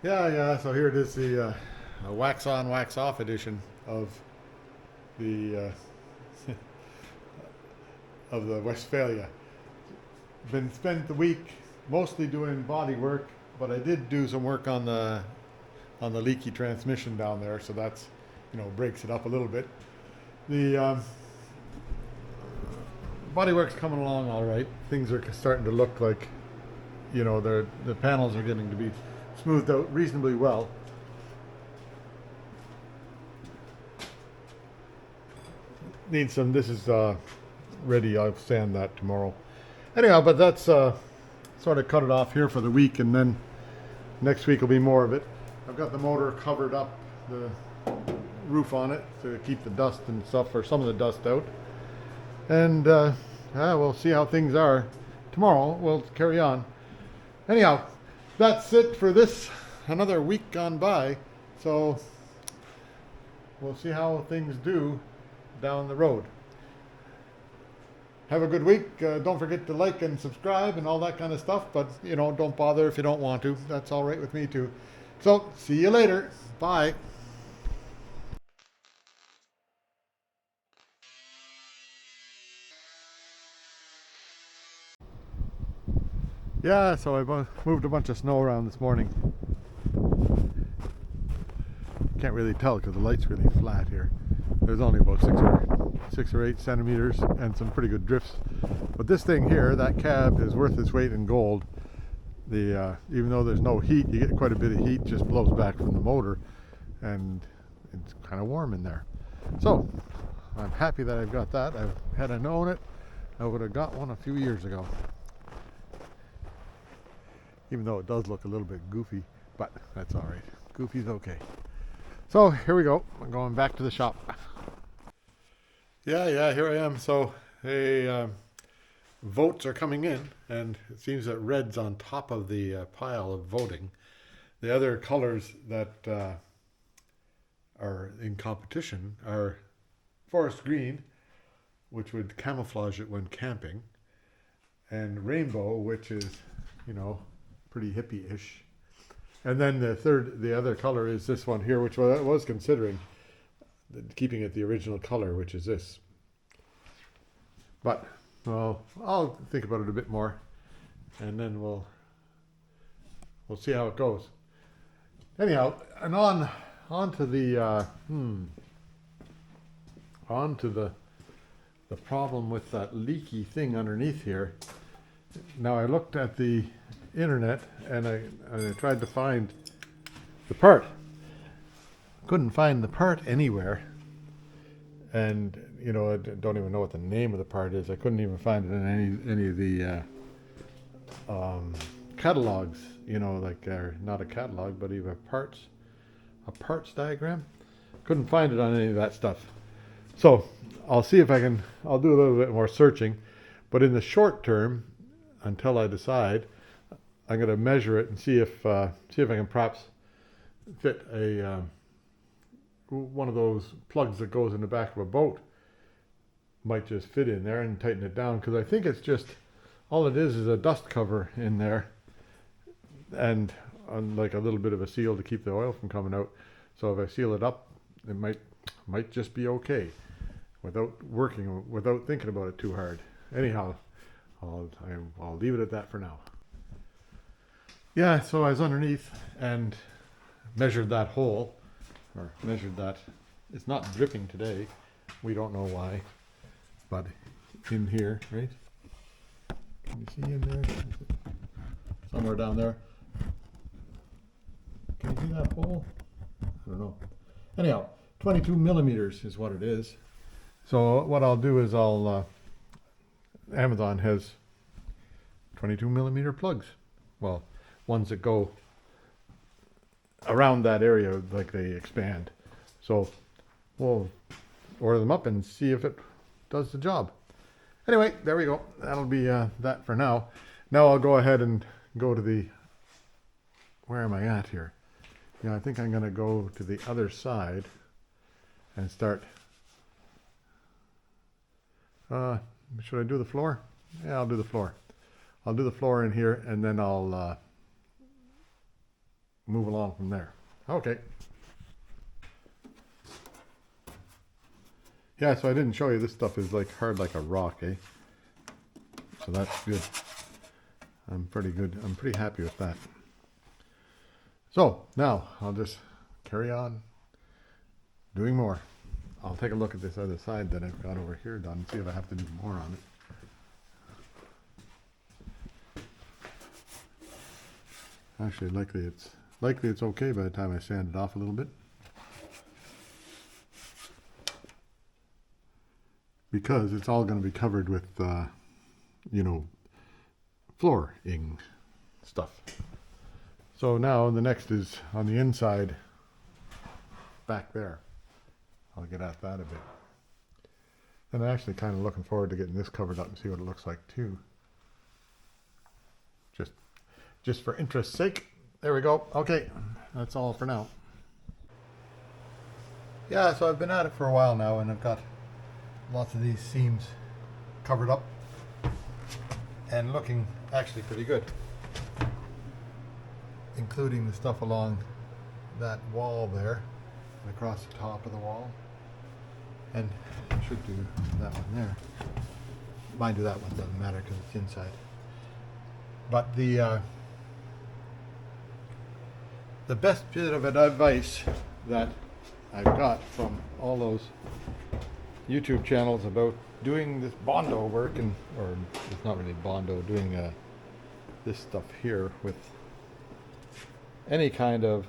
Yeah. So here it is, the wax on, wax off edition of the of the Westfalia. Been spent the week mostly doing body work, but I did do some work on the leaky transmission down there, so that's breaks it up a little bit. The body work's coming along all right. Things are starting to look like the panels are getting to be smoothed out reasonably well. Need some. This is ready. I'll sand that tomorrow. Anyhow, but that's sort of cut it off here for the week, and then next week will be more of it. I've got the motor covered up, the roof on it to keep the dust and stuff, or some of the dust out. And we'll see how things are. Tomorrow we'll carry on. Anyhow, that's it for this. Another week gone by. So we'll see how things do down the road. Have a good week. Don't forget to like and subscribe and all that kind of stuff. But, don't bother if you don't want to. That's all right with me too. So, see you later. Bye. Yeah, so I moved a bunch of snow around this morning. Can't really tell because the light's really flat here. There's only about 6 or 8 centimeters and some pretty good drifts. But this thing here, that cab, is worth its weight in gold. Even though there's no heat, you get quite a bit of heat, just blows back from the motor, and it's kind of warm in there. So I'm happy that I've got that. Had I known it, I would have got one a few years ago. Even though it does look a little bit goofy, but that's all right. Goofy's okay. So here we go. I'm going back to the shop. Yeah, here I am. So votes are coming in, and it seems that red's on top of the pile of voting. The other colors that are in competition are forest green, which would camouflage it when camping, and rainbow, which is, pretty hippie-ish. And then the other color is this one here, which I was considering keeping it the original color, which is this. But, well, I'll think about it a bit more, and then we'll see how it goes. Anyhow, and on to the problem with that leaky thing underneath here. Now I looked at the internet and I tried to find the part. Couldn't find the part anywhere, and I don't even know what the name of the part is. I couldn't even find it in any of the catalogs. Not a catalog, but even a parts diagram. Couldn't find it on any of that stuff. So I'll see if I'll do a little bit more searching, but in the short term, until I decide, I'm going to measure it and see if I can perhaps fit one of those plugs that goes in the back of a boat. Might just fit in there and tighten it down, because I think it's just all it is a dust cover in there, and like a little bit of a seal to keep the oil from coming out. So if I seal it up, it might just be okay without thinking about it too hard. Anyhow, I'll leave it at that for now. Yeah, so I was underneath and measured that hole, or measured that. It's not dripping today. We don't know why, but in here, right? Can you see in there? Somewhere down there. Can you see that hole? I don't know. Anyhow, 22 millimeters is what it is. So what I'll do is Amazon has 22 millimeter plugs. Well, ones that go around that area, like they expand. So we'll order them up and see if it does the job. Anyway, there we go. That'll be that for now. Now I'll go ahead and go to where am I at here? Yeah, I think I'm going to go to the other side and start. Should I do the floor? Yeah, I'll do the floor. I'll do the floor in here, and then I'll move along from there. Okay. Yeah, so I didn't show you, this stuff is like hard like a rock, eh? So that's good. I'm pretty good. I'm pretty happy with that. So now I'll just carry on doing more. I'll take a look at this other side that I've got over here done and see if I have to do more on it. Actually, likely it's okay by the time I sand it off a little bit. Because it's all going to be covered with, you know, flooring stuff. So now the next is on the inside, back there. I'll get at that a bit. And I'm actually kind of looking forward to getting this covered up and see what it looks like too. Just for interest's sake. There we go. Okay, that's all for now. Yeah, so I've been at it for a while now, and I've got lots of these seams covered up and looking actually pretty good, including the stuff along that wall there and across the top of the wall, and I should do that one there. Mind you, that one doesn't matter because it's inside, but the best bit of advice that I've got from all those YouTube channels about doing this bondo work, and or it's not really bondo, doing this stuff here with any kind of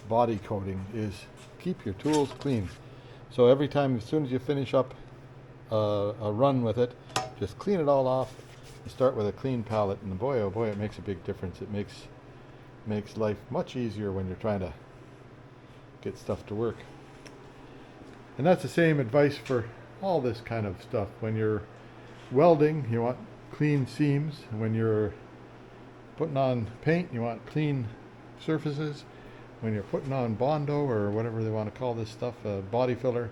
body coating, is keep your tools clean. So every time, as soon as you finish up a run with it, just clean it all off. You start with a clean palette, and boy, oh boy, it makes a big difference. It makes life much easier when you're trying to get stuff to work. And that's the same advice for all this kind of stuff. When you're welding, you want clean seams. When you're putting on paint, you want clean surfaces. When you're putting on bondo, or whatever they want to call this stuff, body filler,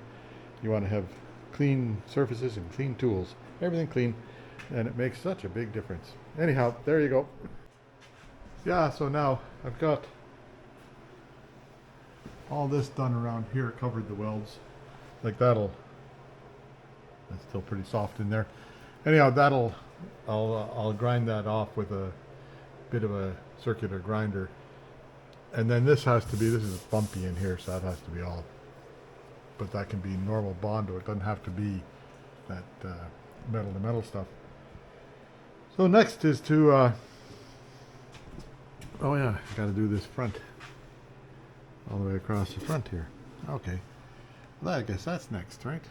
you want to have clean surfaces and clean tools. Everything clean, and it makes such a big difference. Anyhow, there you go. Yeah, so now I've got all this done around here, covered the welds. Like that's still pretty soft in there. Anyhow, I'll grind that off with a bit of a circular grinder. And then this is bumpy in here, so that has to be all, but that can be normal bondo. It doesn't have to be that metal to metal stuff. So next is to, oh yeah, I gotta do this front, all the way across the front here. Okay. Well, I guess that's next, right?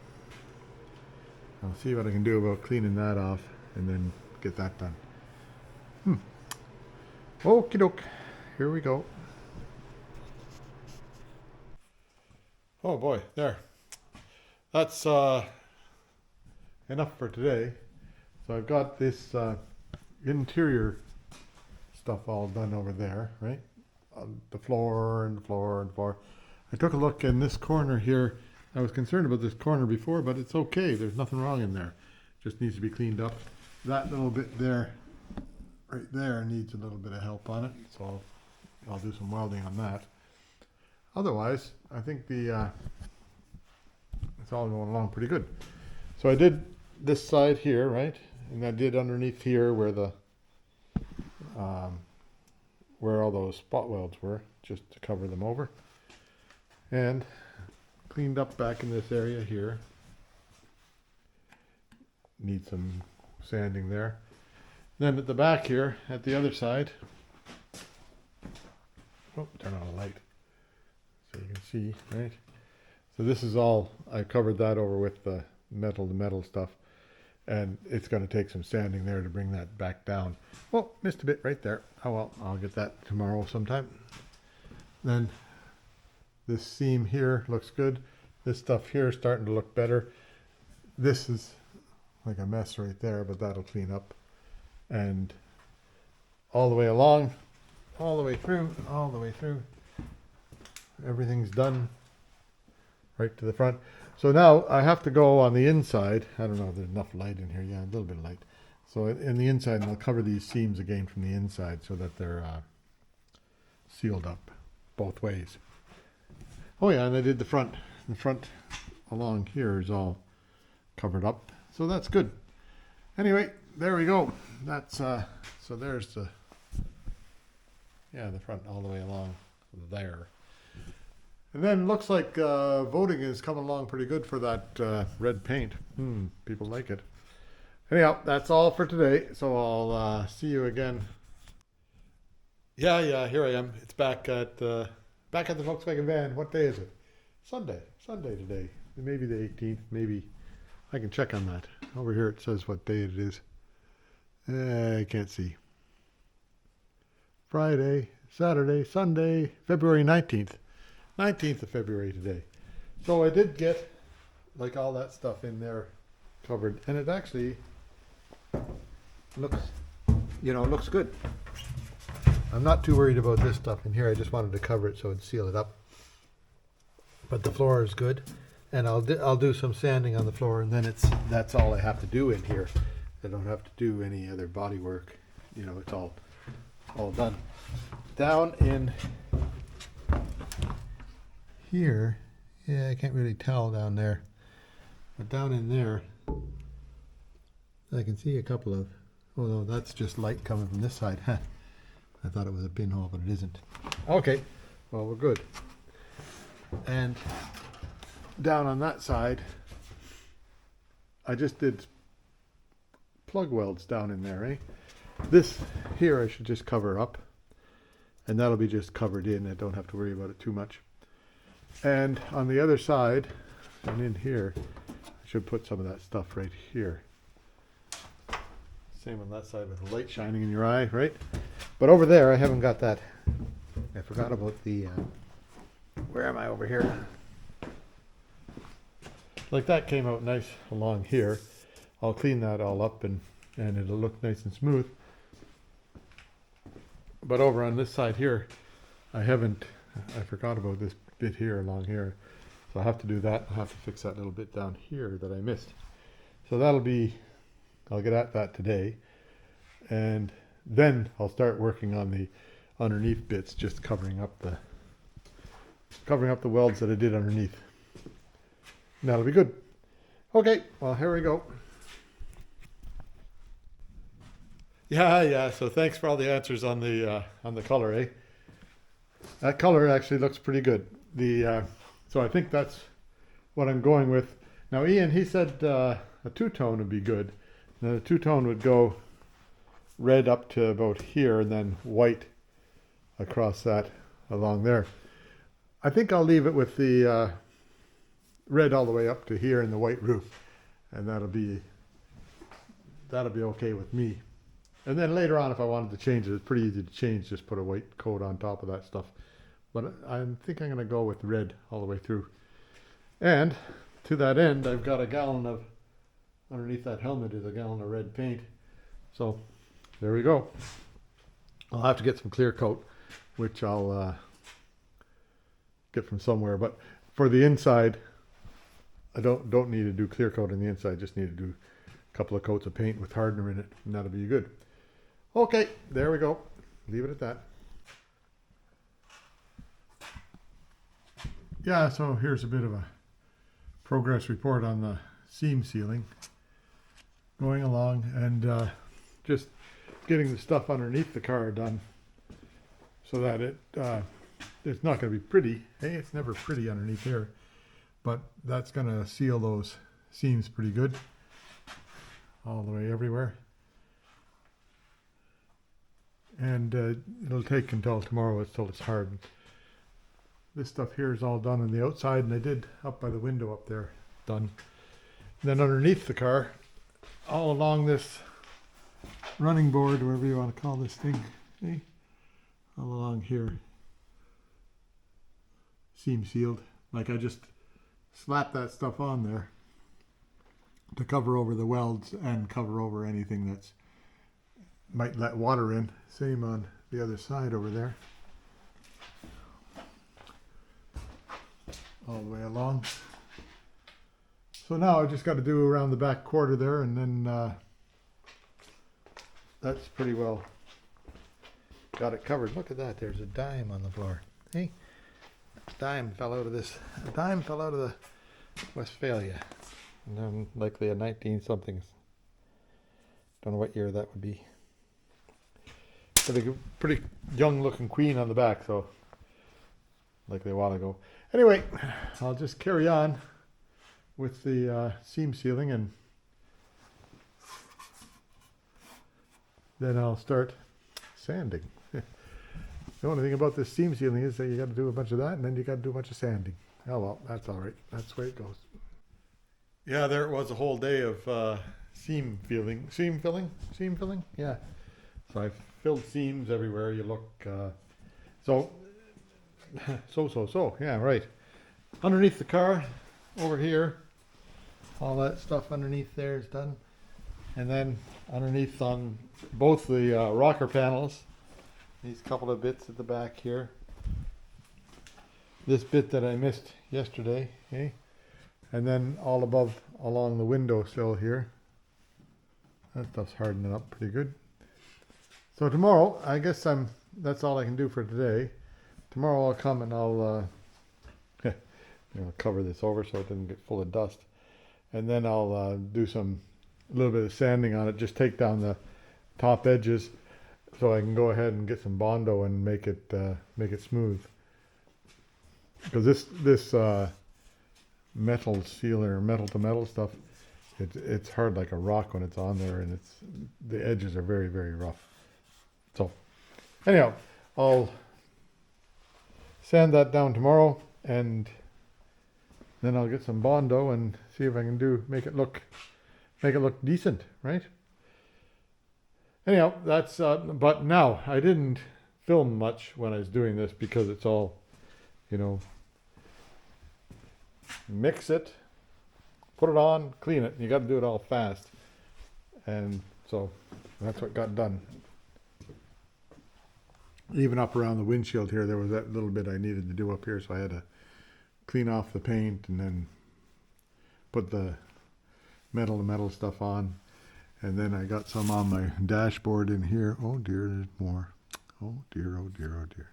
I'll see what I can do about cleaning that off and then get that done. Okie doke. Here we go. Oh boy, there. That's enough for today. So I've got this interior stuff all done over there, right? On the floor and the floor and the floor. I took a look in this corner here. I was concerned about this corner before, but it's okay. There's nothing wrong in there. Just needs to be cleaned up. That little bit there, right there, needs a little bit of help on it. So I'll do some welding on that. Otherwise, I think it's all going along pretty good. So I did this side here, right? And I did underneath here where the where all those spot welds were, just to cover them over. And cleaned up back in this area here. Need some sanding there. Then at the back here, at the other side, oh, turn on the light so you can see, right? So this is all, I covered that over with the metal to metal stuff, and it's going to take some sanding there to bring that back down. Oh, missed a bit right there. Oh well, I'll get that tomorrow sometime. Then this seam here looks good. This stuff here is starting to look better. This is like a mess right there, but that'll clean up. And all the way along, all the way through, everything's done right to the front. So now I have to go on the inside. I don't know if there's enough light in here. Yeah, a little bit of light. So in the inside, and I'll cover these seams again from the inside so that they're sealed up both ways. Oh yeah, and I did the front. The front along here is all covered up, so that's good. Anyway, there we go. That's so there's the front all the way along there. And then looks like voting is coming along pretty good for that red paint. People like it. Anyhow, that's all for today. So I'll see you again. Yeah, here I am. It's back at the Volkswagen van. What day is it? Sunday today. Maybe the 18th. Maybe I can check on that. Over here it says what day it is. I can't see. Friday, Saturday, Sunday, February 19th. 19th of February today. So I did get like all that stuff in there covered, and it actually looks good. I'm not too worried about this stuff in here. I just wanted to cover it so it'd seal it up. But the floor is good, and I'll do some sanding on the floor, and then that's all I have to do in here. I don't have to do any other body work. It's all done. Down in here, I can't really tell down there, but down in there I can see a couple of, oh no, that's just light coming from this side. I thought it was a pinhole, but it isn't. Okay, well, we're good. And down on that side I just did plug welds down in there. This here I should just cover up, and that'll be just covered in. I don't have to worry about it too much. And on the other side, and in here, I should put some of that stuff right here. Same on that side with the light shining in your eye, right? But over there, I haven't got that. I forgot about the, where am I over here? Like that came out nice along here. I'll clean that all up and it'll look nice and smooth. But over on this side here, I forgot about this bit here along here. So I'll have to do that. I'll have to fix that little bit down here that I missed. So I'll get at that today. And then I'll start working on the underneath bits, just covering up the welds that I did underneath. And that'll be good. Okay, well, here we go. Yeah. So thanks for all the answers on the color, That color actually looks pretty good. So I think that's what I'm going with. Now, Ian, he said a two-tone would be good. Now, the two-tone would go red up to about here and then white across that along there. I think I'll leave it with the red all the way up to here and the white roof, and that'll be okay with me. And then later on, if I wanted to change it, it's pretty easy to change. Just put a white coat on top of that stuff. But I think I'm going to go with red all the way through. And to that end, I've got underneath that helmet is a gallon of red paint. So there we go. I'll have to get some clear coat, which I'll get from somewhere. But for the inside, I don't need to do clear coat on the inside. I just need to do a couple of coats of paint with hardener in it, and that'll be good. Okay, there we go. Leave it at that. Yeah, so here's a bit of a progress report on the seam sealing. Going along and just getting the stuff underneath the car done so that it's not going to be pretty. Hey, it's never pretty underneath here, but that's going to seal those seams pretty good all the way everywhere. And it'll take until tomorrow until it's hardened. This stuff here is all done on the outside, and I did up by the window up there, done. And then underneath the car, all along this running board, whatever you want to call this thing, all along here, seam sealed. Like I just slapped that stuff on there to cover over the welds and cover over anything that's might let water in. Same on the other side over there. All the way along. So now I just got to do around the back quarter there, and then that's pretty well got it covered. Look at that. There's a dime on the floor. Hey, a dime fell out of this. A dime fell out of the Westfalia. And then likely a 19 something. Don't know what year that would be. Pretty young looking queen on the back, so likely a while ago. Anyway, I'll just carry on with the seam sealing, and then I'll start sanding. The only thing about this seam sealing is that you got to do a bunch of that, and then you got to do a bunch of sanding. Oh well, that's all right. That's the way it goes. Yeah, there it was, a whole day of seam filling. Yeah. So I've filled seams everywhere. You look. So. Yeah, right. Underneath the car, over here, all that stuff underneath there is done, and then underneath on both the rocker panels. These couple of bits at the back here. This bit that I missed yesterday, okay? And then all above along the windowsill here. That stuff's hardening up pretty good. So tomorrow, I guess that's all I can do for today. Tomorrow I'll come and I'll cover this over so it doesn't get full of dust. And then I'll do a little bit of sanding on it, just take down the top edges, so I can go ahead and get some bondo and make it smooth. Because this metal sealer, metal to metal stuff, it's hard like a rock when it's on there, and the edges are very, very rough. So anyhow, I'll sand that down tomorrow, and then I'll get some bondo and see if I can make it look decent, right? Anyhow, that's but now I didn't film much when I was doing this because it's all, mix it, put it on, clean it. You got to do it all fast, and so that's what got done. Even up around the windshield here, there was that little bit I needed to do up here, so I had to clean off the paint and then put the metal to metal stuff on. And then I got some on my dashboard in here. Oh dear, there's more. Oh dear, oh dear, oh dear.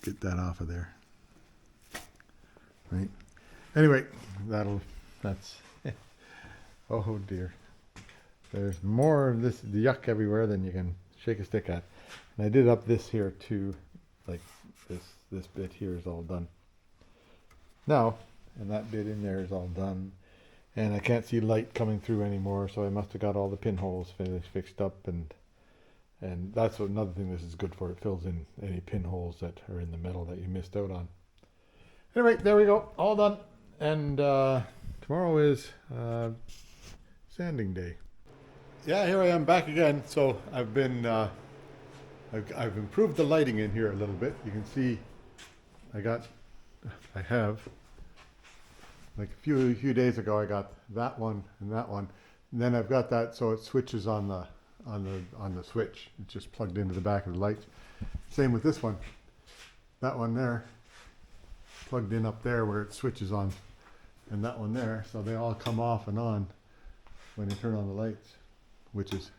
Get that off of there. Right. Anyway, that's oh dear. There's more of this yuck everywhere than you can shake a stick at. And I did up this here too, like this bit here is all done. Now, and that bit in there is all done. And I can't see light coming through anymore, so I must have got all the pinholes fixed up, and that's another thing this is good for. It fills in any pinholes that are in the metal that you missed out on. Anyway, there we go, all done. And tomorrow is sanding day. Yeah, here I am back again. So I've been I've improved the lighting in here a little bit. You can see I have. Like a few days ago, I got that one and that one, and then I've got that so it switches on the switch. It's just plugged into the back of the light. Same with this one. That one there, plugged in up there where it switches on, and that one there. So they all come off and on when you turn on the lights, which is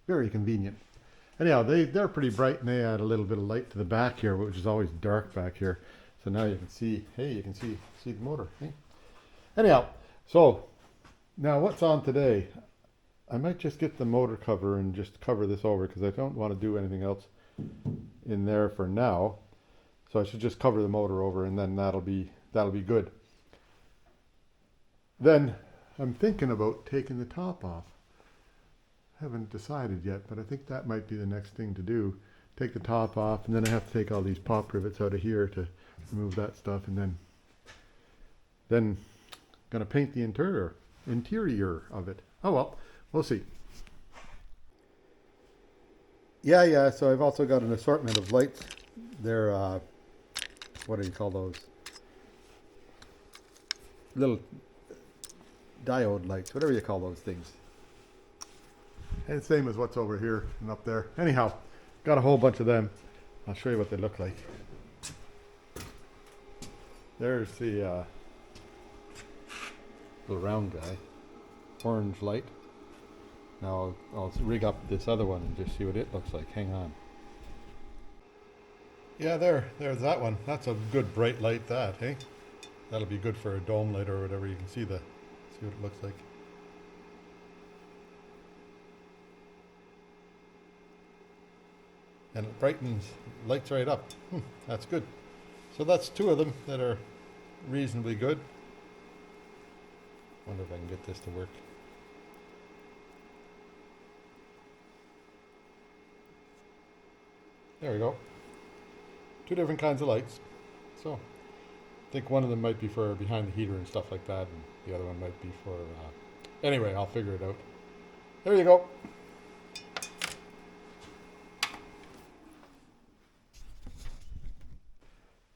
very convenient. Anyhow, they're pretty bright, and they add a little bit of light to the back here, which is always dark back here. So now you can see, you can see the motor. Hey? Anyhow, so now what's on today? I might just get the motor cover and just cover this over because I don't want to do anything else in there for now. So I should just cover the motor over, and then that'll be good. Then I'm thinking about taking the top off. Haven't decided yet, but I think that might be the next thing to do. Take the top off, and then I have to take all these pop rivets out of here to remove that stuff, and then gonna paint the interior of it. Oh well, we'll see. Yeah, so I've also got an assortment of lights. They're what do you call those? Little diode lights, whatever you call those things. And same as what's over here and up there. Anyhow, got a whole bunch of them. I'll show you what they look like. There's the little round guy, orange light. Now I'll rig up this other one and just see what it looks like. Hang on. Yeah, there's that one. That's a good bright light, that, hey? That'll be good for a dome light or whatever. You can see what it looks like. And it brightens, lights right up. That's good. So that's two of them that are reasonably good. Wonder if I can get this to work. There we go. Two different kinds of lights. So I think one of them might be for behind the heater and stuff like that, and the other one might be for. Anyway, I'll figure it out. There you go.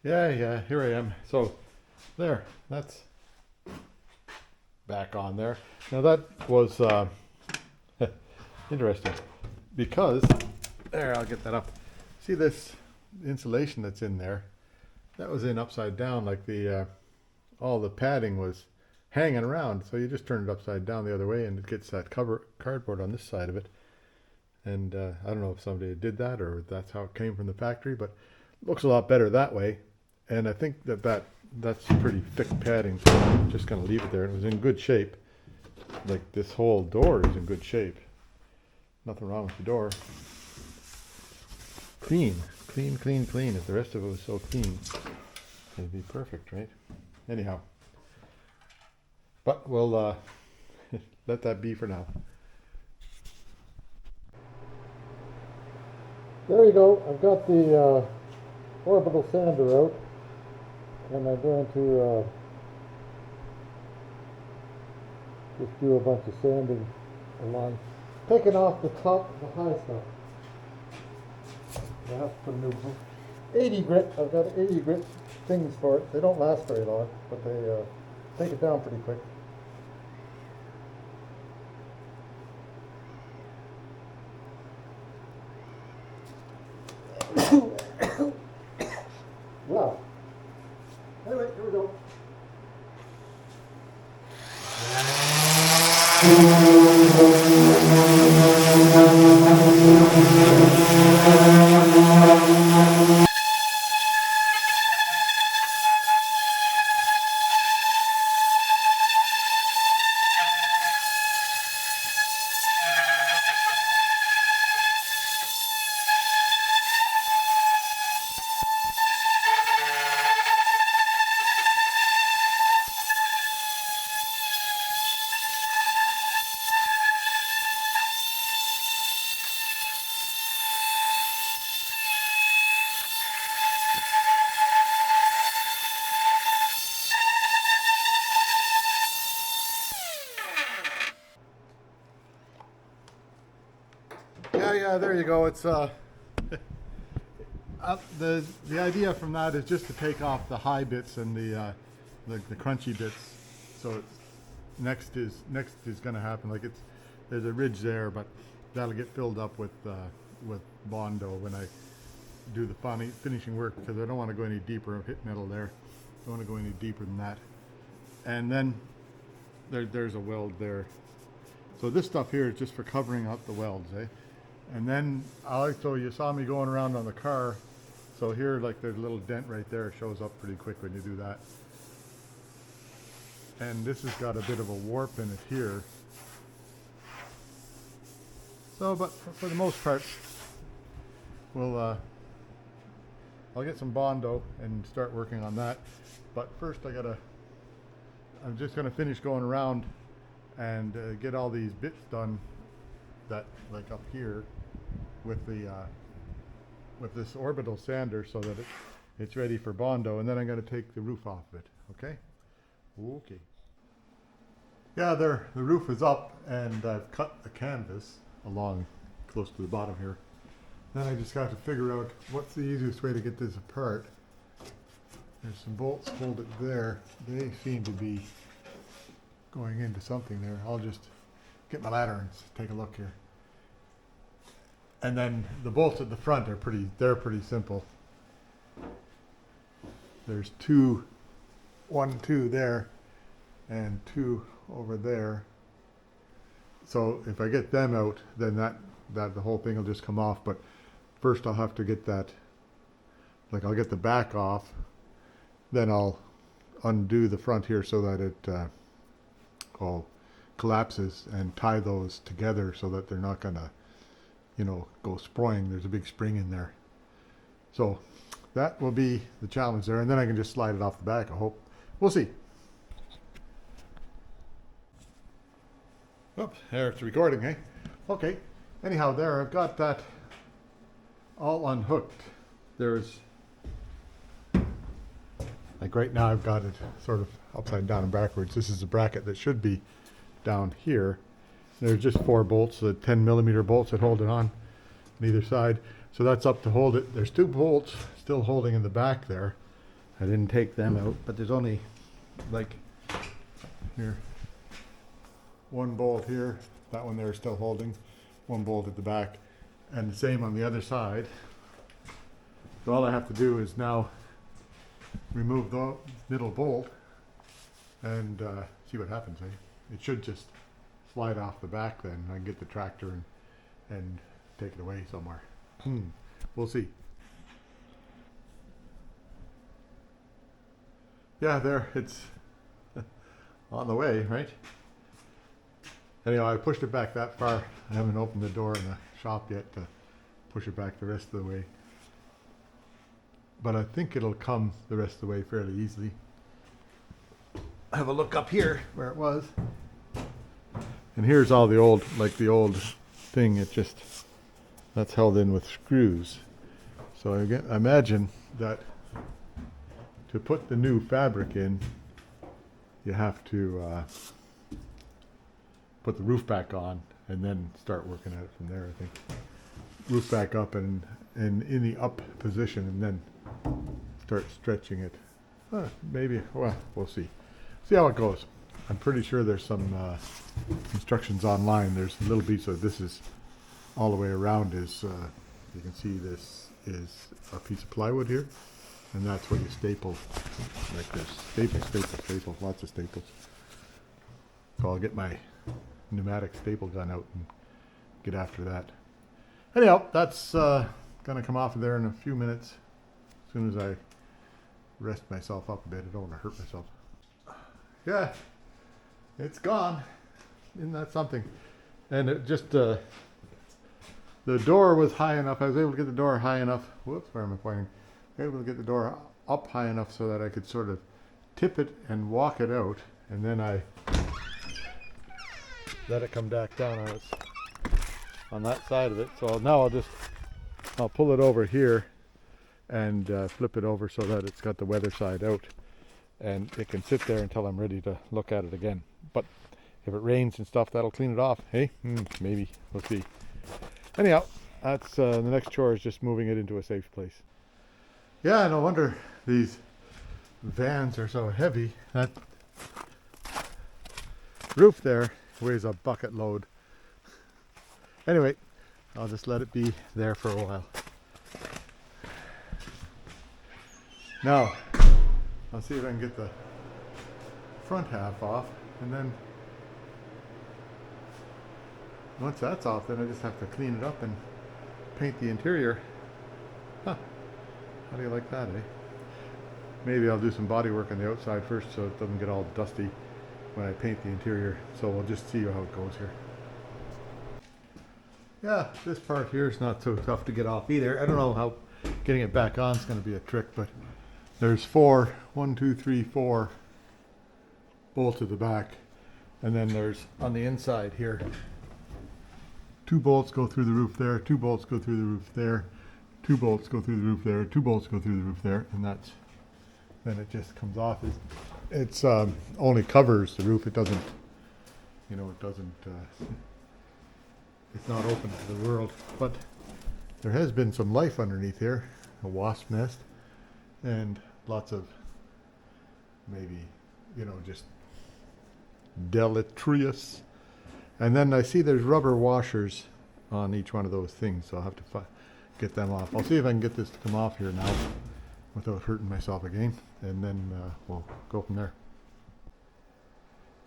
Yeah, here I am. So there, that's back on there. Now that was interesting because there, I'll get that up. See this insulation that's in there? That was in upside down, like the all the padding was hanging around. So you just turn it upside down the other way, and it gets that cardboard on this side of it. And I don't know if somebody did that or that's how it came from the factory, but it looks a lot better that way. And I think that's pretty thick padding, so I'm just going to leave it there. It was in good shape. Like this whole door is in good shape. Nothing wrong with the door. Clean. If the rest of it was so clean, it'd be perfect, right? Anyhow. But we'll let that be for now. There you go. I've got the orbital sander out. And I'm going to just do a bunch of sanding along, taking off the top of the high stuff. I have to put a new 80 grit. I've got 80 grit things for it. They don't last very long, but they take it down pretty quick. Wow. Anyway, here we go. Yeah, there you go. It's the idea from that is just to take off the high bits and the crunchy bits. So it's, next is going to happen. Like there's a ridge there, but that'll get filled up with bondo when I do the finishing work, because I don't want to go any deeper. I've hit metal there. Don't want to go any deeper than that. And then there's a weld there. So this stuff here is just for covering up the welds, eh? And then so you saw me going around on the car. So here, like there's a little dent right there. It shows up pretty quick when you do that. And this has got a bit of a warp in it here. So, but for the most part, I'll get some bondo and start working on that. But first I'm just gonna finish going around and get all these bits done, that like up here with with this orbital sander, so that it's ready for bondo, and then I'm going to take the roof off of it. Okay. Yeah, the roof is up, and I've cut the canvas along close to the bottom here. Then I just got to figure out what's the easiest way to get this apart. There's some bolts hold it there. They seem to be going into something there. I'll just get my ladder and take a look here. And then the bolts at the front are pretty simple. There's one, two there, and two over there. So if I get them out, then that the whole thing will just come off. But first I'll have to get that like I'll get the back off, then I'll undo the front here so that it all collapses, and tie those together so that they're not gonna, you know, go spring. There's a big spring in there. So that will be the challenge there, and then I can just slide it off the back, I hope. We'll see. Oops, there it's recording, eh? Okay. Anyhow, there, I've got that all unhooked. There's, like right now I've got it sort of upside down and backwards. This is a bracket that should be down here. There's just 4 bolts, the 10mm bolts that hold it on either side. So that's up to hold it. There's 2 bolts still holding in the back there. I didn't take them out, but there's only like here, 1 bolt here, that one there is still holding, 1 bolt at the back, and the same on the other side. So all I have to do is now remove the middle bolt and see what happens, eh? It should just slide off the back then. I can get the tractor and take it away somewhere. We'll see. Yeah, there, it's on the way, right? Anyhow, I pushed it back that far. I haven't opened the door in the shop yet to push it back the rest of the way. But I think it'll come the rest of the way fairly easily. Have a look up here where it was. And here's all the old, like the old thing, it just, that's held in with screws. So I imagine that to put the new fabric in, you have to put the roof back on and then start working at it from there, I think. Roof back up and in the up position, and then start stretching it. Maybe, well, we'll see. See how it goes. I'm pretty sure there's some instructions online. There's little bits of this is all the way around is, you can see this is a piece of plywood here, and that's what you staple like this. Staple, lots of staples. So I'll get my pneumatic staple gun out and get after that. Anyhow, that's gonna come off of there in a few minutes. As soon as I rest myself up a bit, I don't want to hurt myself. Yeah, it's gone. Isn't that something? And it just, the door was high enough. I was able to get the door high enough. Whoops, where am I pointing? I was able to get the door up high enough so that I could sort of tip it and walk it out. And then I let it come back down on that side of it. So now I'll pull it over here and flip it over so that it's got the weather side out, and it can sit there until I'm ready to look at it again. But if it rains and stuff, that'll clean it off. Hey, maybe, we'll see. Anyhow, that's the next chore is just moving it into a safe place. Yeah, no wonder these vans are so heavy. That roof there weighs a bucket load. Anyway, I'll just let it be there for a while. Now, I'll see if I can get the front half off, and then once that's off, then I just have to clean it up and paint the interior. Huh. How do you like that, eh? Maybe I'll do some body work on the outside first so it doesn't get all dusty when I paint the interior. So we'll just see how it goes here. Yeah, this part here is not so tough to get off either. I don't know how getting it back on is going to be a trick, but there's 4 bolts at the back, and then there's on the inside here 2 bolts go through the roof there, 2 bolts go through the roof there, 2 bolts go through the roof there, 2 bolts go through the roof there, and that's, then it just comes off. It's only covers the roof. It doesn't, you know, it doesn't, it's not open to the world. But there has been some life underneath here, a wasp nest, and lots of maybe, you know, just deleterious. And then I see there's rubber washers on each one of those things, so I'll have to get them off. I'll see if I can get this to come off here now without hurting myself again, and then we'll go from there.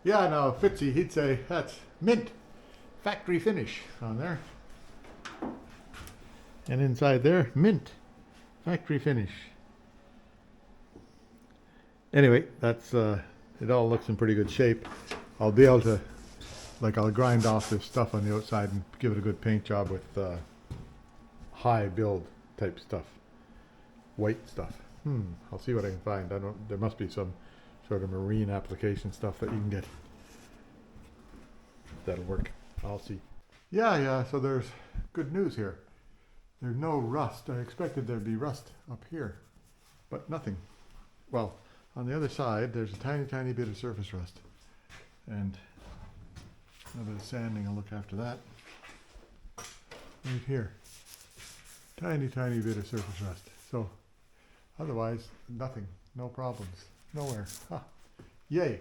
Yeah, now Fitzy, he'd say that's mint, factory finish on there. And inside there, mint. Factory finish. Anyway, that's it all looks in pretty good shape. I'll be able to, like, I'll grind off this stuff on the outside and give it a good paint job with high build type stuff. White stuff. I'll see what I can find. There must be some sort of marine application stuff that you can get. That'll work. I'll see. Yeah, so there's good news here. There's no rust. I expected there'd be rust up here, but nothing. Well, on the other side, there's a tiny, tiny bit of surface rust. And a bit of sanding will look after that. Right here. Tiny, tiny bit of surface rust. So, otherwise, nothing. No problems. Nowhere. Yay.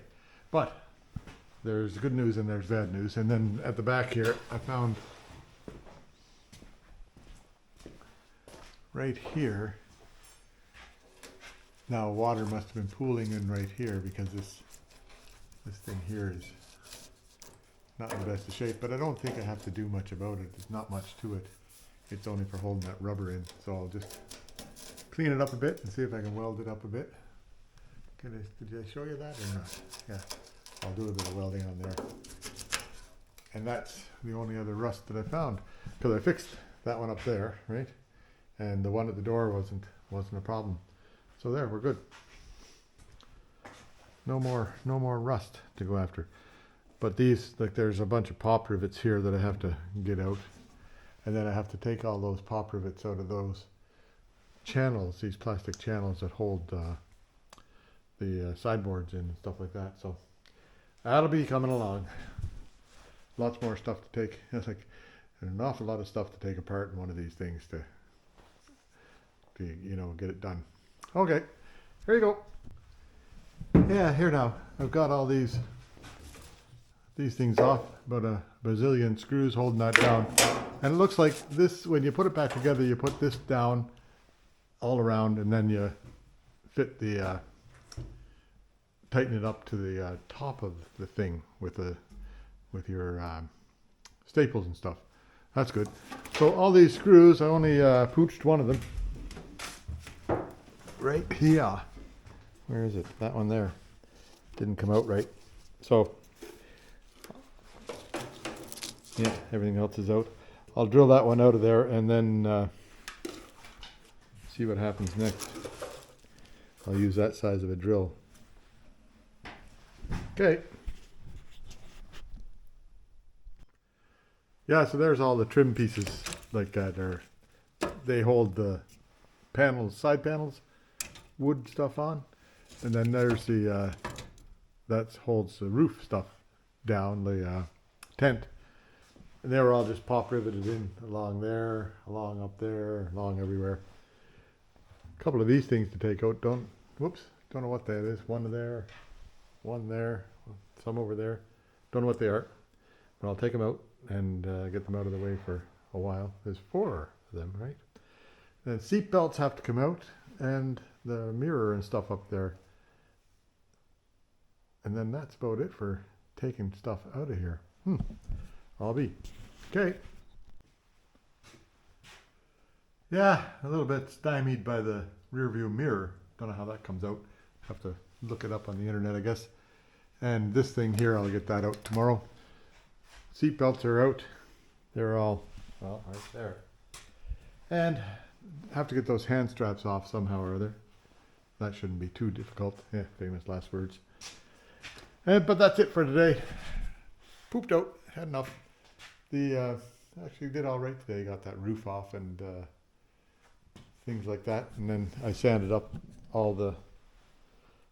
But, there's good news and there's bad news. And then at the back here, I found right here. Now water must have been pooling in right here because this thing here is not in the best of shape, but I don't think I have to do much about it. There's not much to it. It's only for holding that rubber in. So I'll just clean it up a bit and see if I can weld it up a bit. Did I show you that or not? Yeah, I'll do a bit of welding on there. And that's the only other rust that I found, because I fixed that one up there, right? And the one at the door wasn't a problem. So there, we're good. No more rust to go after. But these, like, there's a bunch of pop rivets here that I have to get out. And then I have to take all those pop rivets out of those channels, these plastic channels that hold the sideboards in and stuff like that. So that'll be coming along. Lots more stuff to take. It's like an awful lot of stuff to take apart in one of these things to get it done. Okay, here you go. Yeah, here now. I've got all these things off, about a bazillion screws holding that down. And it looks like this, when you put it back together, you put this down all around and then you fit the, tighten it up to the top of the thing with your staples and stuff. That's good. So all these screws, I only pooched one of them. Right here. Where is it? That one there. Didn't come out right. So, yeah, everything else is out. I'll drill that one out of there and then see what happens next. I'll use that size of a drill. Okay. Yeah, so there's all the trim pieces like that. They hold the panels, side panels, wood stuff on. And then there's the, that holds the roof stuff down, the tent. And they were all just pop riveted in along there, along up there, along everywhere. A couple of these things to take out. Don't know what that is. One there, some over there. Don't know what they are. But I'll take them out and get them out of the way for a while. There's 4 of them, right? And seat belts have to come out, and the mirror and stuff up there. And then that's about it for taking stuff out of here. I'll be. Okay. Yeah, a little bit stymied by the rear view mirror. Don't know how that comes out. Have to look it up on the internet, I guess. And this thing here, I'll get that out tomorrow. Seat belts are out. They're all, well, right there. And have to get those hand straps off somehow or other. That shouldn't be too difficult. Yeah, famous last words. But that's it for today. Pooped out. Had enough. Actually did all right today. Got that roof off and things like that. And then I sanded up all the,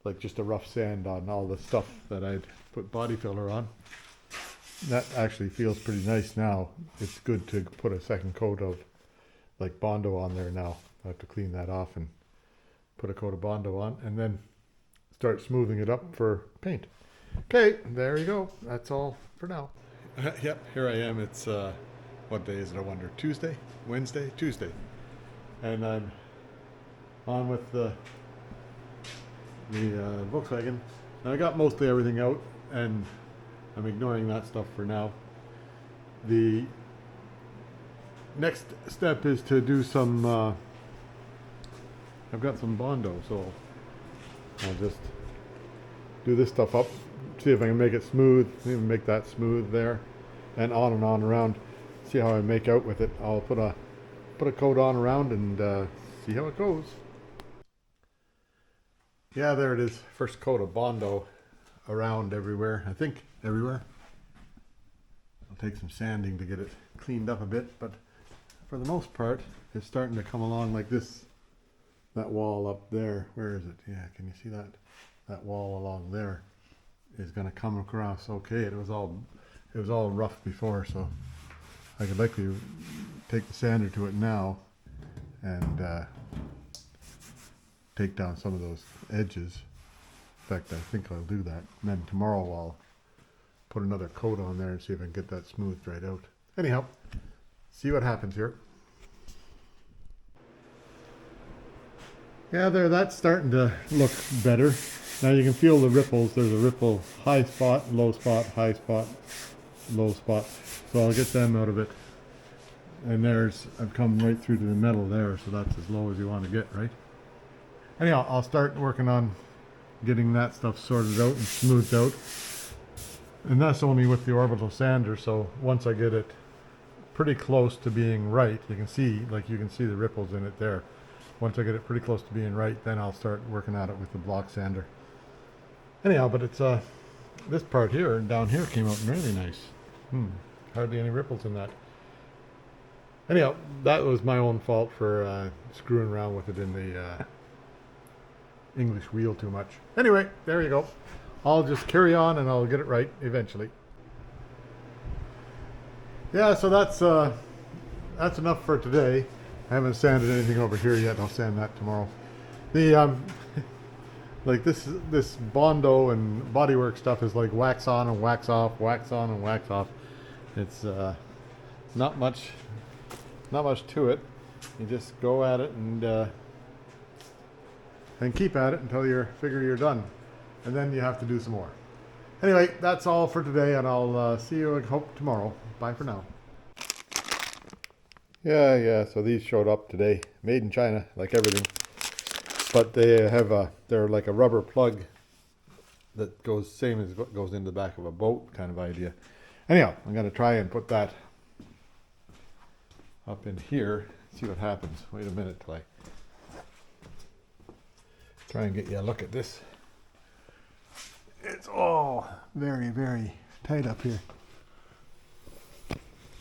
like, just a rough sand on all the stuff that I'd put body filler on. That actually feels pretty nice now. It's good to put a second coat of, like, bondo on there now. I have to clean that off and put a coat of bondo on and then start smoothing it up for paint. Okay, there you go. That's all for now. Yep, here I am. It's, what day is it, I wonder? Tuesday? Wednesday? Tuesday. And I'm on with the Volkswagen. And I got mostly everything out, and I'm ignoring that stuff for now. The next step is to do some I've got some bondo, so I'll just do this stuff up, see if I can make it smooth, even make that smooth there, and on around. See how I make out with it. I'll put a coat on around and see how it goes. Yeah, there it is. First coat of bondo around everywhere. I think everywhere. I'll take some sanding to get it cleaned up a bit, but for the most part, it's starting to come along like this. That wall up there, where is it? Yeah, can you see that? That wall along there is going to come across okay. It was all rough before, so I could likely take the sander to it now and take down some of those edges. In fact, I think I'll do that. And then tomorrow I'll put another coat on there and see if I can get that smoothed right out. Anyhow, see what happens here. Yeah, there, that's starting to look better. Now you can feel the ripples. There's a ripple, high spot, low spot, high spot, low spot. So I'll get them out of it. And I've come right through to the metal there, so that's as low as you want to get, right? Anyhow, I'll start working on getting that stuff sorted out and smoothed out. And that's only with the orbital sander, so once I get it pretty close to being right, you can see the ripples in it there. Once I get it pretty close to being right, then I'll start working at it with the block sander. Anyhow, but it's this part here and down here came out really nice. Hardly any ripples in that. Anyhow, that was my own fault for screwing around with it in the English wheel too much. Anyway, there you go. I'll just carry on and I'll get it right eventually. Yeah, so that's enough for today. I haven't sanded anything over here yet. I'll sand that tomorrow. The like this bondo and bodywork stuff is like wax on and wax off, wax on and wax off. It's not much to it. You just go at it and keep at it until you figure you're done, and then you have to do some more. Anyway, that's all for today, and I'll see you, I hope, tomorrow. Bye for now. Yeah, so these showed up today, made in China, like everything, but they're like a rubber plug that goes same as what goes in the back of a boat kind of idea. Anyhow, I'm going to try and put that up in here, see what happens. Wait a minute till I try and get you a look at this. It's all very, very tight up here.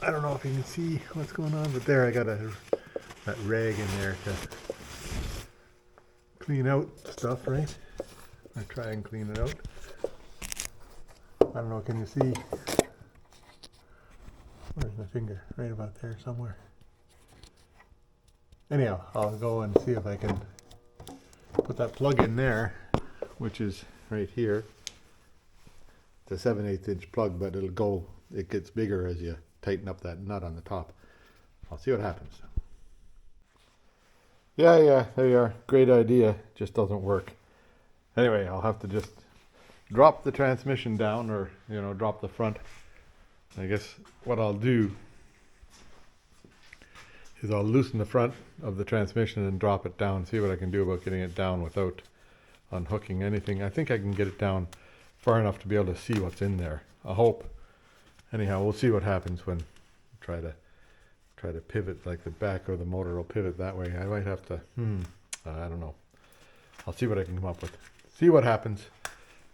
I don't know if you can see what's going on, but there I got that rag in there to clean out stuff, right? I try and clean it out. I don't know, can you see? Where's my finger? Right about there somewhere. Anyhow, I'll go and see if I can put that plug in there, which is right here. It's a 7/8 inch plug, but it gets bigger as you tighten up that nut on the top. I'll see what happens. Yeah, there you are. Great idea, just doesn't work. Anyway, I'll have to just drop the transmission down, or drop the front. I guess what I'll do is I'll loosen the front of the transmission and drop it down, see what I can do about getting it down without unhooking anything. I think I can get it down far enough to be able to see what's in there. I hope. Anyhow, we'll see what happens when try to pivot, like the back of the motor will pivot that way. I might have to, I don't know. I'll see what I can come up with. See what happens.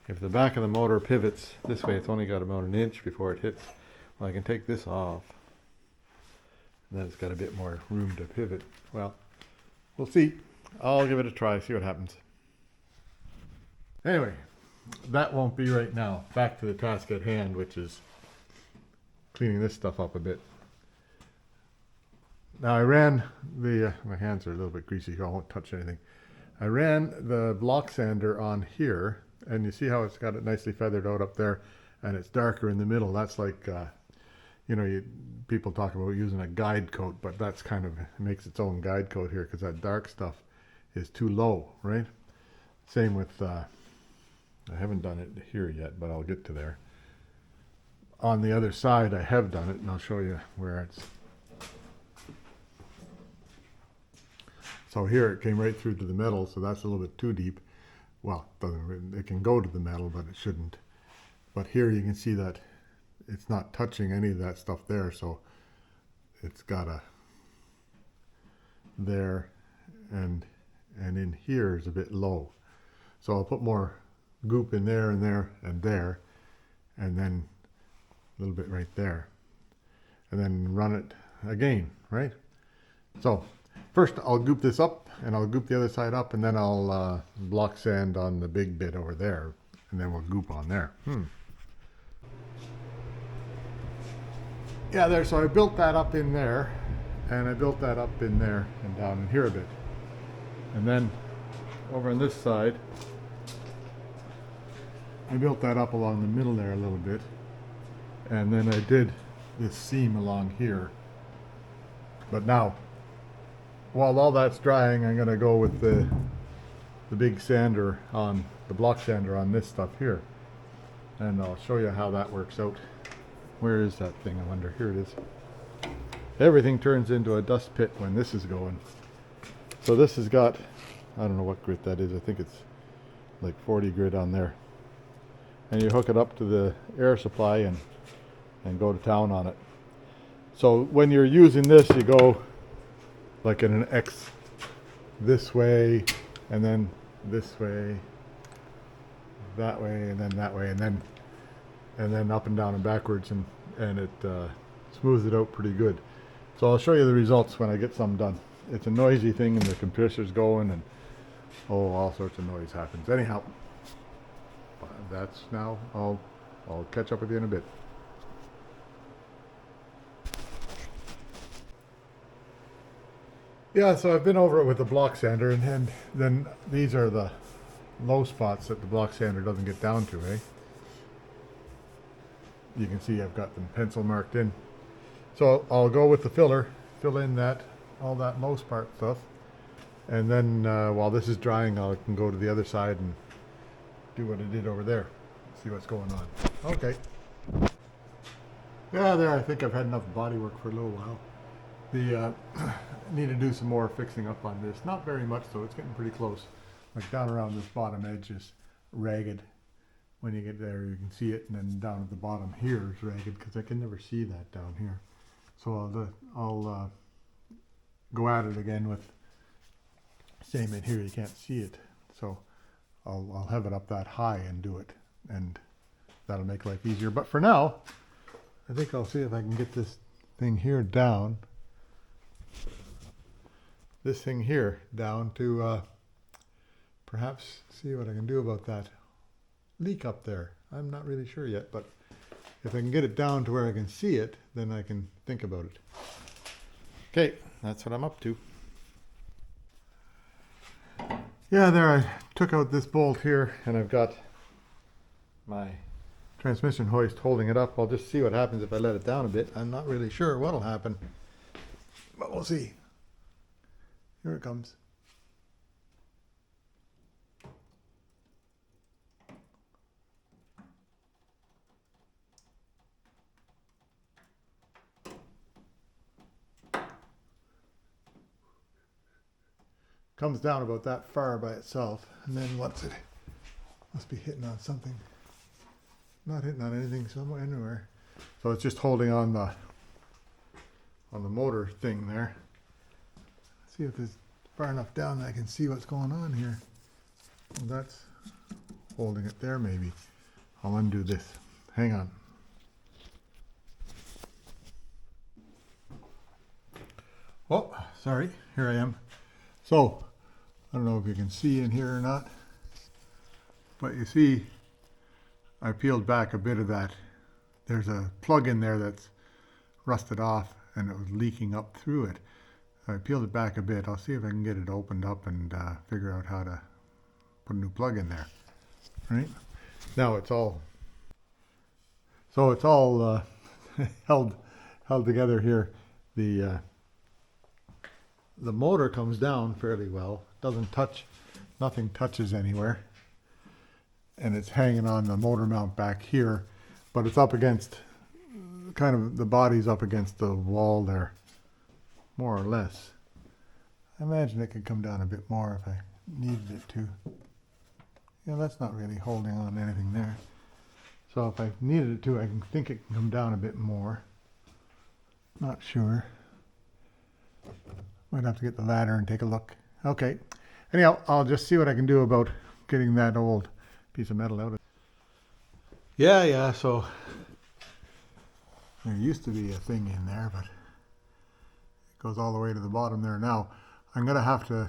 If the back of the motor pivots this way, it's only got about an inch before it hits. Well, I can take this off. And then it's got a bit more room to pivot. Well, we'll see. I'll give it a try, see what happens. Anyway, that won't be right now. Back to the task at hand, which is cleaning this stuff up a bit. Now I ran my hands are a little bit greasy, so I won't touch anything. I ran the block sander on here, and you see how it's got it nicely feathered out up there, and it's darker in the middle. That's like, people talk about using a guide coat, but that's kind of makes its own guide coat here, because that dark stuff is too low, right? Same with, I haven't done it here yet, but I'll get to there. On the other side, I have done it, and I'll show you where it's. So here it came right through to the metal, so that's a little bit too deep. Well, it can go to the metal, but it shouldn't. But here you can see that it's not touching any of that stuff there, so it's got a there, and in here is a bit low. So I'll put more goop in there and there and there, and then a little bit right there, and then run it again, right? So first I'll goop this up, and I'll goop the other side up, and then I'll block sand on the big bit over there, and then we'll goop on there. Yeah, there, so I built that up in there, and I built that up in there and down in here a bit. And then over on this side, I built that up along the middle there a little bit. And then I did this seam along here. But now, while all that's drying, I'm gonna go with the big sander on, the block sander on this stuff here. And I'll show you how that works out. Where is that thing, I wonder? Here it is. Everything turns into a dust pit when this is going. So this has got, I don't know what grit that is, I think it's like 40 grit on there. And you hook it up to the air supply and go to town on it. So when you're using this, you go like in an X this way, and then this way, that way, and then that way, and then up and down and backwards, and it smooths it out pretty good. So I'll show you the results when I get some done. It's a noisy thing, and the compressor's going, and all sorts of noise happens. Anyhow, that's now. I'll catch up with you in a bit. Yeah, so I've been over it with the block sander, and then these are the low spots that the block sander doesn't get down to, eh? You can see I've got them pencil marked in. So I'll go with the filler, fill in all that low spot stuff, and then while this is drying, I can go to the other side and do what I did over there. See what's going on. Okay. Yeah, there, I think I've had enough body work for a little while. Need to do some more fixing up on this. Not very much though, it's getting pretty close. Like down around this bottom edge is ragged. When you get there you can see it, and then down at the bottom here is ragged because I can never see that down here. So I'll go at it again with, same in here, you can't see it. So I'll have it up that high and do it, and that'll make life easier. But for now, I think I'll see if I can get this thing here down. This thing here down to perhaps see what I can do about that leak up there. I'm not really sure yet, but if I can get it down to where I can see it, then I can think about it. Okay, that's what I'm up to. Yeah, there, I took out this bolt here, and I've got my transmission hoist holding it up. I'll just see what happens if I let it down a bit. I'm not really sure what'll happen, but we'll see. Here it comes. Comes down about that far by itself, and then what's it? Must be hitting on something. Not hitting on anything somewhere, anywhere. So it's just holding on the motor thing there. See if it's far enough down that I can see what's going on here. Well, that's holding it there maybe. I'll undo this. Hang on. Oh, sorry. Here I am. So, I don't know if you can see in here or not, but you see I peeled back a bit of that. There's a plug in there that's rusted off, and it was leaking up through it. I peeled it back a bit. I'll see if I can get it opened up and figure out how to put a new plug in there. Right? Now it's all, so it's all held together here. The motor comes down fairly well. Doesn't touch, nothing touches anywhere. And it's hanging on the motor mount back here, but it's up against, kind of, the body's up against the wall there, more or less. imagine it could come down a bit more if I needed it to. Yeah, that's not really holding on to anything there. So if I needed it to, I can think it can come down a bit more. Not sure. Might have to get the ladder and take a look. Okay. Anyhow, I'll just see what I can do about getting that old piece of metal out of it. Yeah, so there used to be a thing in there, but it goes all the way to the bottom there now. I'm going to have to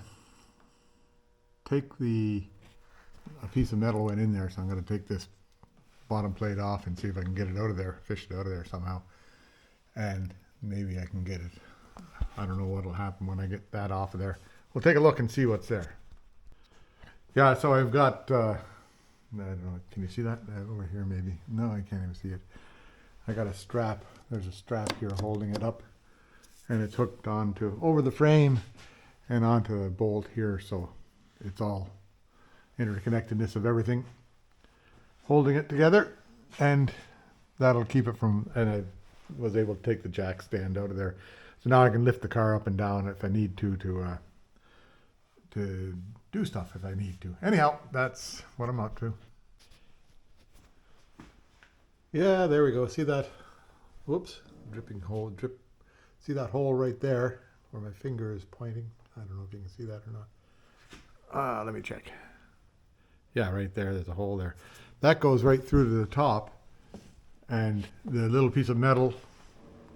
take a piece of metal went in there, so I'm going to take this bottom plate off and see if I can get it out of there, fish it out of there somehow. And maybe I can get it. I don't know what'll happen when I get that off of there. We'll take a look and see what's there. Yeah, so I've got, I don't know, can you see that? Over here maybe. No, I can't even see it. I got a strap. There's a strap here holding it up. And it's hooked onto, over the frame and onto a bolt here. So it's all interconnectedness of everything holding it together. And that'll keep it from, and I was able to take the jack stand out of there. So now I can lift the car up and down if I need to do stuff if I need to. Anyhow, that's what I'm up to. Yeah, there we go. See that? Whoops, dripping hole, drip. See that hole right there where my finger is pointing? I don't know if you can see that or not. Let me check. Yeah, right there, there's a hole there. That goes right through to the top, and the little piece of metal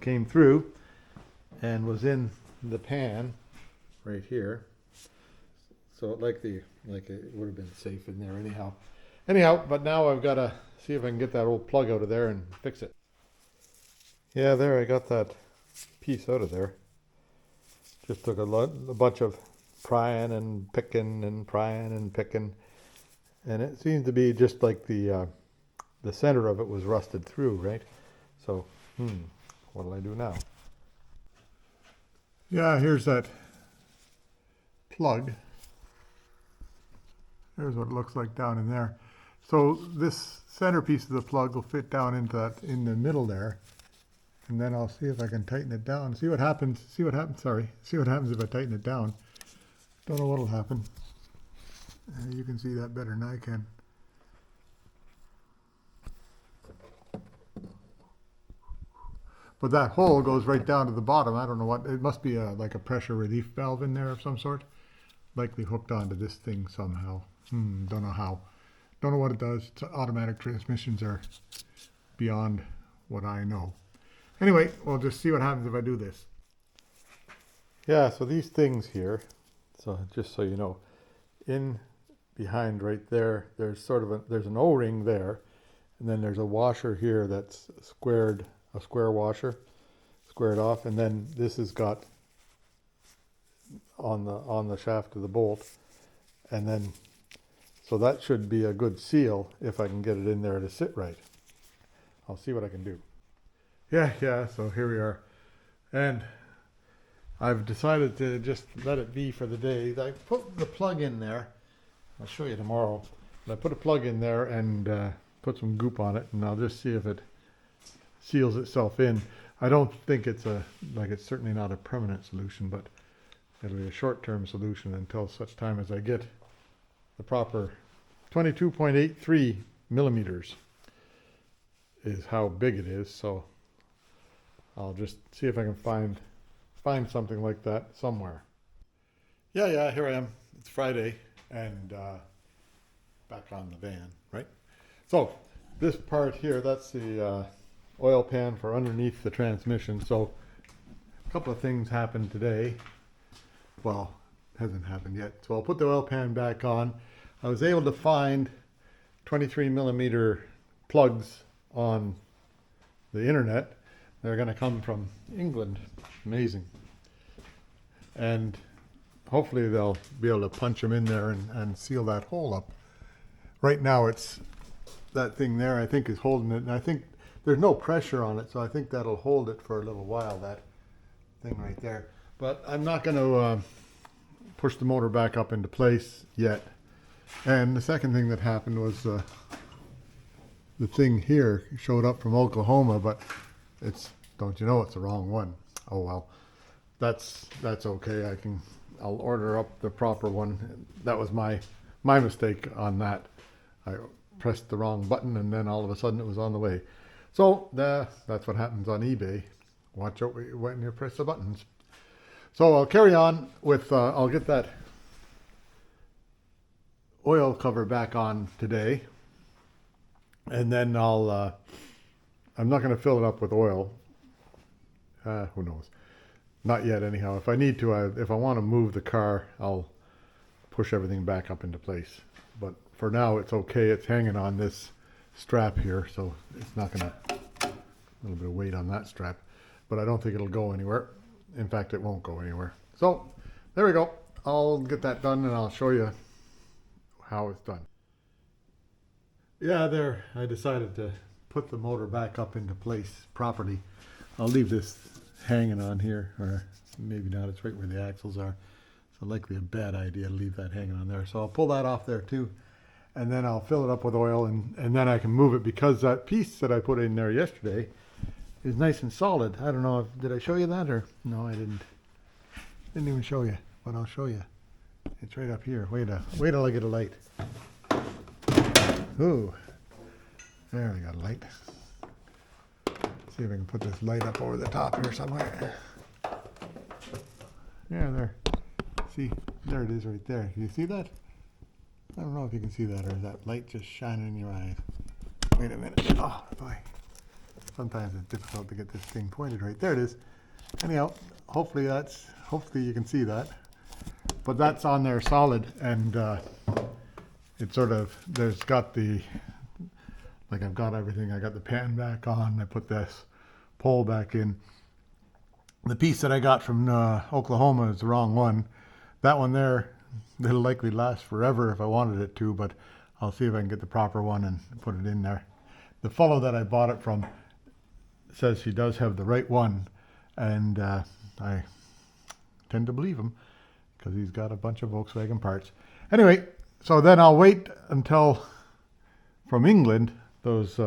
came through and was in the pan right here. So like it would have been safe in there anyhow, but now I've got to see if I can get that old plug out of there and fix it. Yeah, there, I got that piece out of there. Just took a bunch of prying and picking and prying and picking, and it seems to be just like the center of it was rusted through, right? So, what'll I do now? Yeah, here's that plug. There's what it looks like down in there. So this centerpiece of the plug will fit down into that in the middle there. And then I'll see if I can tighten it down. See what happens. See what happens if I tighten it down. Don't know what'll happen. You can see that better than I can. But that hole goes right down to the bottom. I don't know what, it must be like a pressure relief valve in there of some sort. Likely hooked onto this thing somehow. Don't know how. Don't know what it does. Automatic transmissions are beyond what I know. Anyway, we'll just see what happens if I do this. Yeah, so these things here, so just so you know, in behind right there, there's there's an O-ring there, and then there's a washer here that's squared, a square washer, squared off, and then this has got on the shaft of the bolt, and then so that should be a good seal if I can get it in there to sit right. I'll see what I can do. Yeah, so here we are, and I've decided to just let it be for the day. I put the plug in there. I'll show you tomorrow. But I put a plug in there and put some goop on it, and I'll just see if it seals itself in. I don't think it's it's certainly not a permanent solution, but it'll be a short-term solution until such time as I get the proper 22.83 millimeters is how big it is. So I'll just see if I can find something like that somewhere. Yeah, here I am. It's Friday and back on the van, right? So this part here, that's the oil pan for underneath the transmission. So a couple of things happened today. Well, hasn't happened yet. So I'll put the oil pan back on. I was able to find 23 millimeter plugs on the internet. They're going to come from England. Amazing. And hopefully they'll be able to punch them in there and seal that hole up. Right now it's that thing there, I think, is holding it. And I think there's no pressure on it, so I think that'll hold it for a little while, that thing right there. But I'm not going to push the motor back up into place yet. And the second thing that happened was the thing here showed up from Oklahoma, but it's, don't you know, it's the wrong one. Oh well, that's okay. I'll order up the proper one. That was my mistake on that. I pressed the wrong button and then all of a sudden it was on the way. So that's what happens on eBay. Watch out when you press the buttons. So I'll carry on with, I'll get that oil cover back on today. And then I'm not going to fill it up with oil. Who knows? Not yet anyhow. If I need to, if I want to move the car, I'll push everything back up into place. But for now, it's okay. It's hanging on this strap here, so it's not going to, a little bit of weight on that strap. But I don't think it'll go anywhere. In fact, it won't go anywhere. So there we go. I'll get that done and I'll show you how it's done. Yeah, there, I decided to put the motor back up into place properly. I'll leave this hanging on here, or maybe not, it's right where the axles are. So likely a bad idea to leave that hanging on there. So I'll pull that off there too. And then I'll fill it up with oil and then I can move it, because that piece that I put in there yesterday is nice and solid. I don't know, did I show you that or? No, I didn't. Didn't even show you, but I'll show you. It's right up here. Wait till I get a light. Ooh, there we got a light. See if I can put this light up over the top here somewhere. Yeah, there. See, there it is right there. Can you see that? I don't know if you can see that, or is that light just shining in your eyes? Wait a minute. Oh, boy. Sometimes it's difficult to get this thing pointed right. There it is. Anyhow, hopefully you can see that. But that's on there solid, and it's sort of, there's got the, like I've got everything. I got the pan back on. I put this pole back in. The piece that I got from Oklahoma is the wrong one. That one there, it'll likely last forever if I wanted it to, but I'll see if I can get the proper one and put it in there. The fellow that I bought it from says he does have the right one, and I tend to believe him because he's got a bunch of Volkswagen parts. Anyway, so then I'll wait until from England those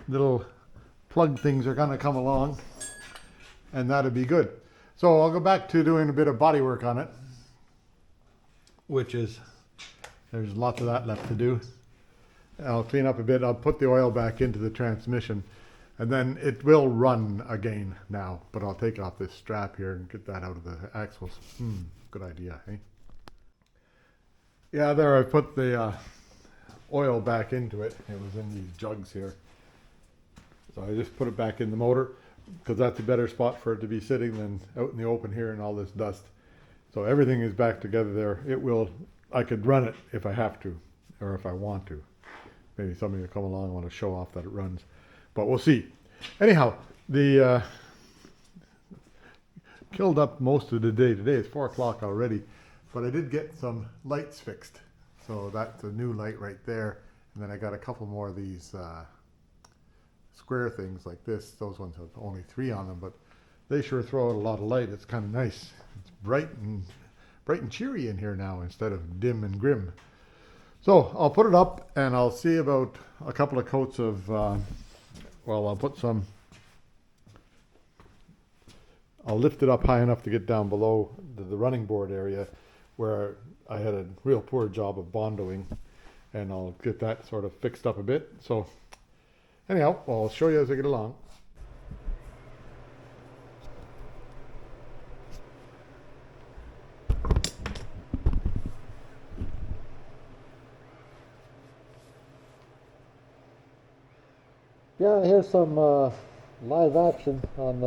little plug things are going to come along, and that'll be good. So I'll go back to doing a bit of body work on it, which is, there's lots of that left to do. I'll clean up a bit. I'll put the oil back into the transmission, and then it will run again now, but I'll take off this strap here and get that out of the axles. Good idea, eh? Yeah, there I put the oil back into it. It was in these jugs here. So I just put it back in the motor, because that's a better spot for it to be sitting than out in the open here in all this dust. So everything is back together there. It will, I could run it if I have to, or if I want to. Maybe somebody will come along and want to show off that it runs, but we'll see. Anyhow, the killed up most of the day today. It's 4 o'clock already, but I did get some lights fixed. So that's a new light right there, and then I got a couple more of these square things like this. Those ones have only 3 on them, but they sure throw out a lot of light. It's kind of nice. It's bright and cheery in here now instead of dim and grim. So I'll put it up and I'll see about a couple of coats of, I'll put some, I'll lift it up high enough to get down below the running board area where I had a real poor job of bondoing, and I'll get that sort of fixed up a bit. So anyhow, I'll show you as I get along. Yeah, here's some live action on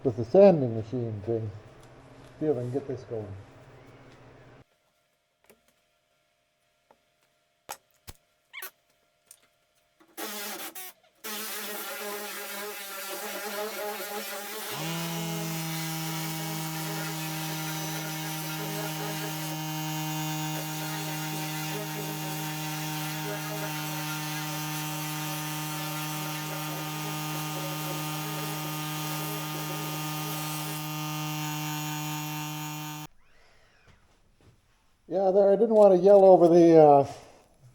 with the sanding machine thing. See if I can get this going. Yeah, there, I didn't want to yell over the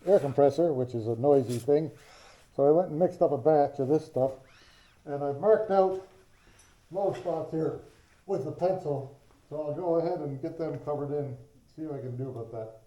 air compressor, which is a noisy thing, so I went and mixed up a batch of this stuff, and I've marked out low spots here with a pencil So I'll go ahead and get them covered in, see what I can do about that.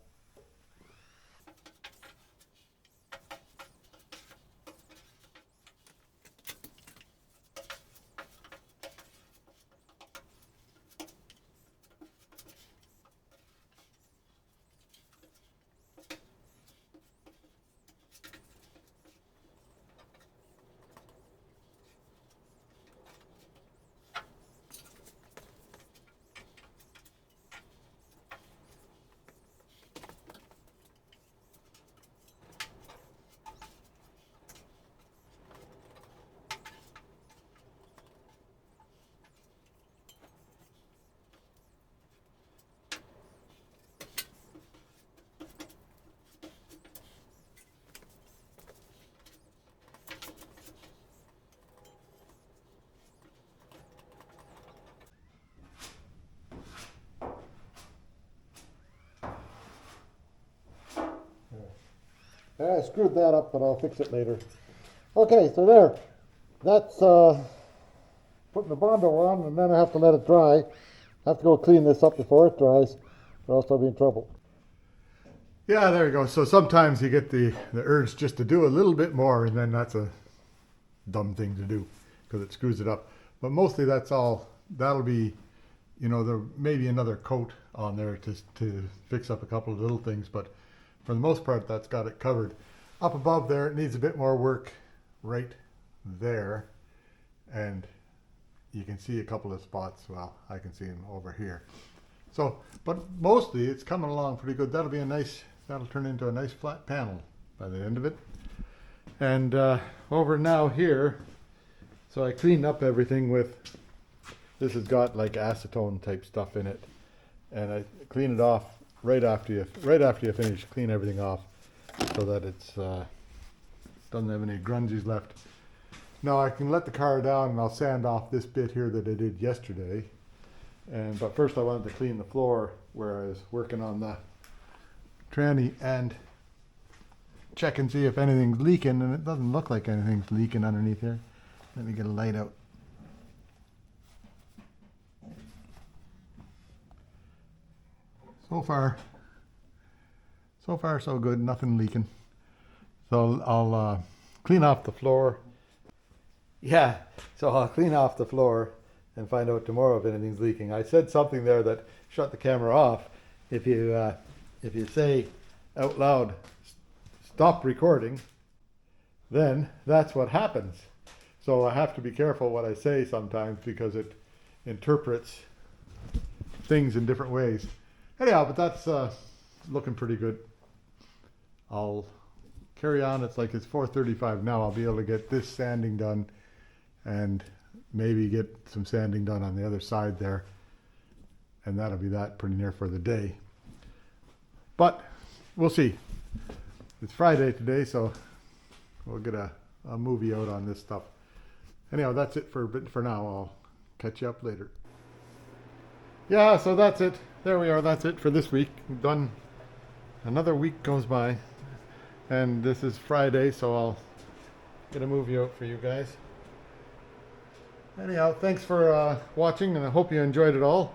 I screwed that up, but I'll fix it later. Okay, so there. That's putting the bondo on, and then I have to let it dry. I have to go clean this up before it dries, or else I'll be in trouble. Yeah, there you go. So sometimes you get the urge just to do a little bit more, and then that's a dumb thing to do because it screws it up. But mostly that's all. That'll be, there may be another coat on there to fix up a couple of little things, but for the most part, that's got it covered. Up above there, it needs a bit more work right there. And you can see a couple of spots. Well, I can see them over here. So, but mostly it's coming along pretty good. That'll turn into a nice flat panel by the end of it. And over now here, so I cleaned up everything with, this has got like acetone type stuff in it. And I clean it off right after you finish, clean everything off so that it's doesn't have any grunges left. Now I can let the car down and I'll sand off this bit here that I did yesterday. But first I wanted to clean the floor where I was working on the tranny and check and see if anything's leaking, and it doesn't look like anything's leaking underneath here. Let me get a light out. So far so good, nothing leaking. So I'll clean off the floor. Yeah, so I'll clean off the floor and find out tomorrow if anything's leaking. I said something there that shut the camera off. If you say out loud, stop recording, then that's what happens. So I have to be careful what I say sometimes because it interprets things in different ways. Anyhow, but that's looking pretty good. I'll carry on. It's 4:35 now. I'll be able to get this sanding done and maybe get some sanding done on the other side there. And that'll be that pretty near for the day. But we'll see. It's Friday today, so we'll get a movie out on this stuff. Anyhow, that's it for now. I'll catch you up later. Yeah, so that's it. There we are. That's it for this week. We've done. Another week goes by, and this is Friday, so I'll get a movie out for you guys. Anyhow, thanks for watching, and I hope you enjoyed it all.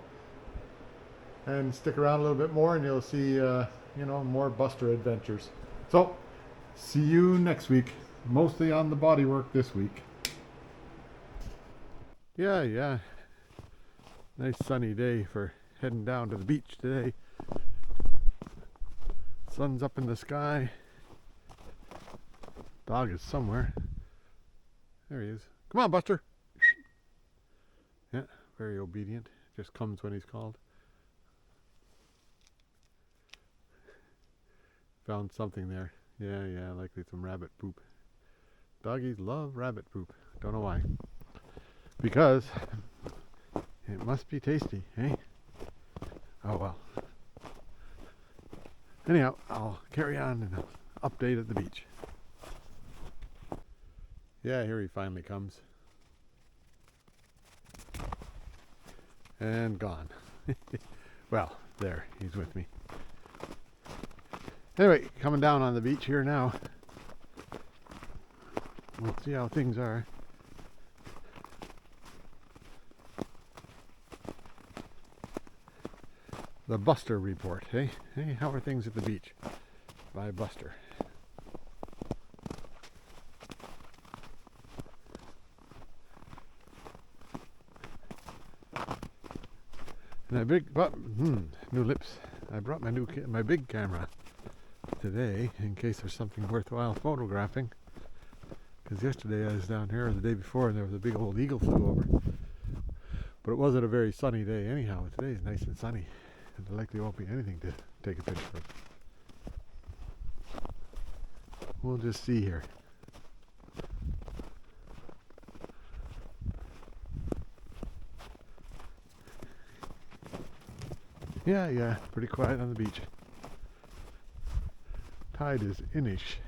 And stick around a little bit more, and you'll see, more Buster adventures. So, see you next week. Mostly on the bodywork this week. Yeah. Nice sunny day for heading down to the beach today. Sun's up in the sky. Dog is somewhere. There he is. Come on, Buster. Yeah, very obedient. Just comes when he's called. Found something there. Yeah, likely some rabbit poop. Doggies love rabbit poop. Don't know why. Because it must be tasty, eh? Oh well. Anyhow, I'll carry on and update at the beach. Yeah, here he finally comes. And gone. Well, there, he's with me. Anyway, coming down on the beach here now. We'll see how things are. The Buster Report, hey? Hey, how are things at the beach? By Buster. And new lips. I brought my big camera today in case there's something worthwhile photographing. Because yesterday I was down here, or the day before, and there was a big old eagle flew over. But it wasn't a very sunny day anyhow. Today's nice and sunny. And there likely won't be anything to take a picture of. We'll just see here. Yeah, pretty quiet on the beach. Tide is inish.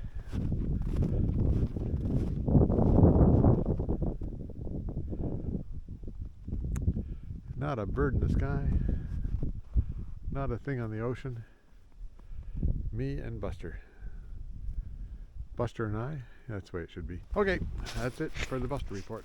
Not a bird in the sky. Not a thing on the ocean. Me and Buster. Buster and I, that's the way it should be. Okay, that's it for the Buster Report.